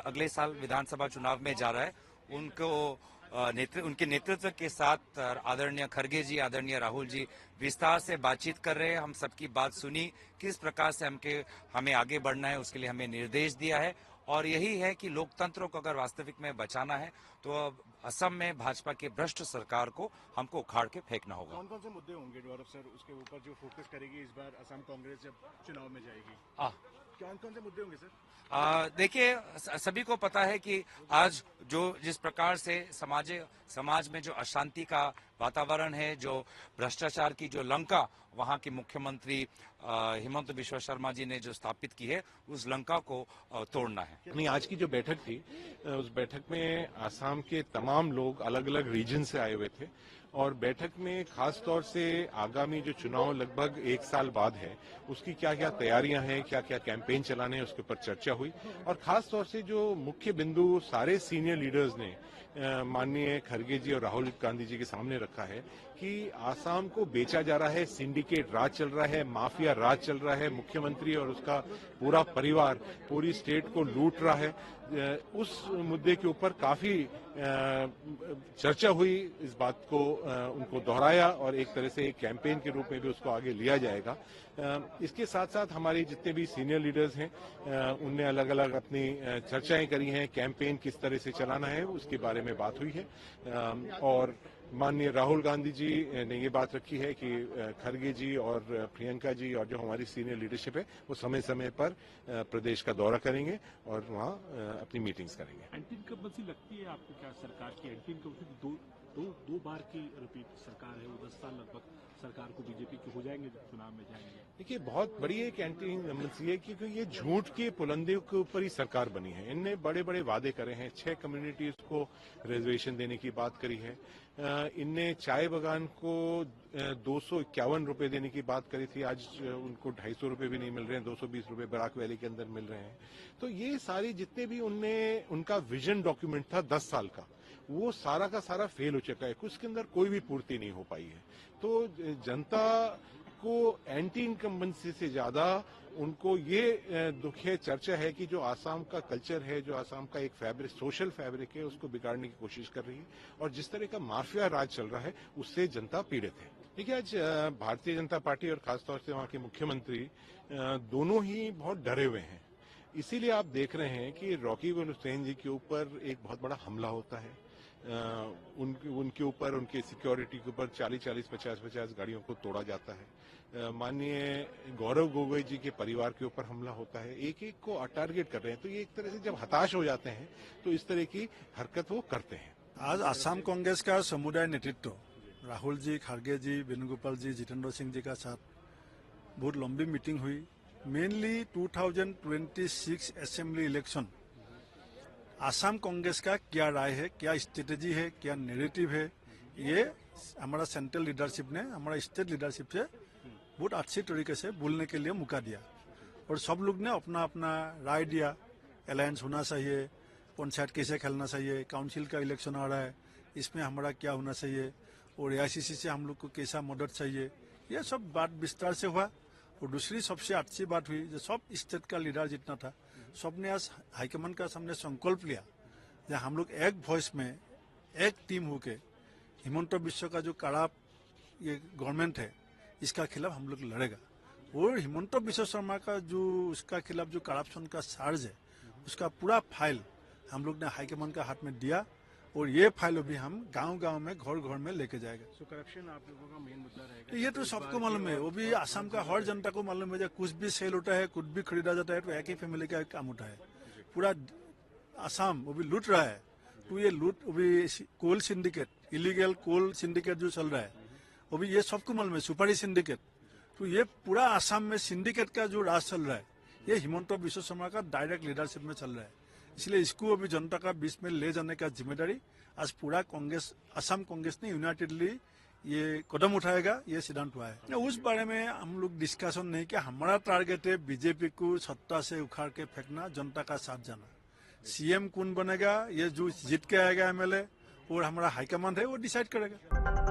अगले साल विधानसभा चुनाव में जा रहा है, उनके नेतृत्व के साथ आदरणीय खरगे जी, आदरणीय राहुल जी विस्तार से बातचीत कर रहे हैं। हम सबकी बात सुनी, किस प्रकार से हमें आगे बढ़ना है उसके लिए हमें निर्देश दिया है। और यही है कि लोकतंत्र को अगर वास्तविक में बचाना है तो अब असम में भाजपा की भ्रष्ट सरकार को हमको उखाड़ के फेंकना होगा। कौन कौन से मुद्दे होंगे गौरव सर उसके ऊपर जो फोकस करेगी इस बार असम कांग्रेस जब चुनाव में जाएगी? कौन कौन से मुद्दे होंगे सर? देखिए, सभी को पता है कि आज जिस प्रकार से समाज में जो अशांति का वातावरण है, जो भ्रष्टाचार की जो लंका वहां के मुख्यमंत्री हिमंत बिश्वा शर्मा जी ने जो स्थापित की है, उस लंका को तोड़ना है। नहीं, आज की जो बैठक थी उस बैठक में आसाम के तमाम लोग अलग अलग रीजन से आए हुए थे और बैठक में खास तौर से आगामी जो चुनाव लगभग 1 साल बाद है उसकी क्या क्या तैयारियां हैं, क्या क्या कैंपेन चलाने हैं, उसके ऊपर चर्चा हुई। और खास तौर से जो मुख्य बिंदु सारे सीनियर लीडर्स ने माननीय खरगे जी और राहुल गांधी जी के सामने रखा है कि आसाम को बेचा जा रहा है, सिंडिकेट राज चल रहा है, माफिया राज चल रहा है, मुख्यमंत्री और उसका पूरा परिवार पूरी स्टेट को लूट रहा है। उस मुद्दे के ऊपर काफी चर्चा हुई, इस बात को उनको दोहराया और एक तरह से एक कैंपेन के रूप में भी उसको आगे लिया जाएगा। इसके साथ साथ हमारे जितने भी सीनियर लीडर्स हैं उनने अलग अलग अपनी चर्चाएं करी हैं, कैंपेन किस तरह से चलाना है उसके बारे में बात हुई है। और माननीय राहुल गांधी जी ने ये बात रखी है कि खरगे जी और प्रियंका जी और जो हमारी सीनियर लीडरशिप है वो समय समय पर प्रदेश का दौरा करेंगे और वहाँ अपनी मीटिंग्स करेंगे। एंटी इनकम्बेंसी लगती है आपको क्या सरकार की? एंटी इनकम्बेंसी दो बार की रिपीट सरकार है, वो 10 साल लगभग सरकार को बीजेपी के हो जाएंगे जब चुनाव में जाएंगे। देखिए, बहुत बड़ी एक एंटी इनकम्बेंसी है क्योंकि ये झूठ के पुलंदे के ऊपर ही सरकार बनी है। इनने बड़े बड़े वादे करे हैं, 6 कम्युनिटीज को रिजर्वेशन देने की बात करी है, इनने चाय बागान को 251 रुपए देने की बात करी थी, आज उनको 250 रुपए भी नहीं मिल रहे हैं, 220 रुपए बराक वैली के अंदर मिल रहे हैं। तो ये सारी जितने भी उनका विजन डॉक्यूमेंट था 10 साल का, वो सारा का सारा फेल हो चुका है, कुछ के अंदर कोई भी पूर्ति नहीं हो पाई है। तो जनता को एंटी इनकम्बेंसी से ज्यादा उनको ये दुखद चर्चा है कि जो आसाम का कल्चर है, जो आसाम का एक फैब्रिक, सोशल फैब्रिक है, उसको बिगाड़ने की कोशिश कर रही है और जिस तरह का माफिया राज चल रहा है उससे जनता पीड़ित है। देखिए, आज भारतीय जनता पार्टी और खासतौर से वहां के मुख्यमंत्री दोनों ही बहुत डरे हुए हैं। इसीलिए आप देख रहे हैं कि रॉकीबुल हुसैन जी के ऊपर एक बहुत बड़ा हमला होता है, उनके ऊपर, उनके सिक्योरिटी के ऊपर 40-40, 50-50 गाड़ियों को तोड़ा जाता है। माननीय गौरव गोगोई जी के परिवार के ऊपर हमला होता है, एक एक को टारगेट कर रहे हैं। तो ये एक तरह से जब हताश हो जाते हैं तो इस तरह की हरकत वो करते हैं। आज असम कांग्रेस का समुदाय नेतृत्व राहुल जी, खरगे जी, वेणुगोपाल जी, जितेंद्र सिंह जी का साथ बहुत लंबी मीटिंग हुई। Mainly 2026 assembly election Assam Congress का क्या राय है, क्या स्ट्रेटेजी है, क्या नैरेटिव है, ये हमारा सेंट्रल लीडरशिप ने हमारा स्टेट लीडरशिप से बहुत अच्छी तरीके से बोलने के लिए मौका दिया और सब लोग ने अपना अपना राय दिया। अलायंस होना चाहिए, पंचायत कैसे खेलना चाहिए, काउंसिल का इलेक्शन आ रहा है, इसमें हमारा क्या होना चाहिए और AICC से हम लोग को कैसा मदद चाहिए, ये सब बात विस्तार से हुआ। और दूसरी सबसे अच्छी बात हुई जो सब स्टेट का लीडर जितना था सबने आज हाईकमान का सामने संकल्प लिया कि हम लोग एक वॉइस में, एक टीम होके हिमंत बिश्व का जो खराब ये गवर्नमेंट है इसका खिलाफ हम लोग लड़ेगा। और हिमंत बिश्व शर्मा का जो उसका खिलाफ जो करप्शन का चार्ज है उसका पूरा फाइल हम लोग ने हाईकमान का हाथ में दिया और ये फाइल भी हम गांव-गांव में, घर-घर में लेके जाएगा। सो करप्शन आप लोगों का मेन मुद्दा रहेगा? ये तो सबको मालूम है, वो भी आसाम का हर जनता को मालूम है। कुछ भी सेल होता है, कुछ भी खरीदा जाता है तो एक ही फैमिली का काम होता है। पूरा आसाम वो भी लूट रहा है। तो ये लूट, वो भी कोल सिंडिकेट, इलीगल कोल सिंडिकेट जो चल रहा है वो भी ये सबको मालूम है, सुपारी सिंडिकेट। तो ये पूरा आसाम में सिंडिकेट का जो राज चल रहा है ये हिमंत बिश्व शर्मा का डायरेक्ट लीडरशिप में चल रहा है। इसलिए इसको अभी जनता का बीच में ले जाने का जिम्मेदारी आज पूरा कांग्रेस, असम कांग्रेस ने यूनाइटेडली ये कदम उठाएगा, ये सिद्धांत हुआ है। उस बारे में हम लोग डिस्कशन नहीं किया। हमारा टारगेट है बीजेपी को सत्ता से उखाड़ के फेंकना, जनता का साथ जाना। CM कौन बनेगा, ये जो जीत के आएगा MLA और हमारा हाईकमांड है वो डिसाइड करेगा।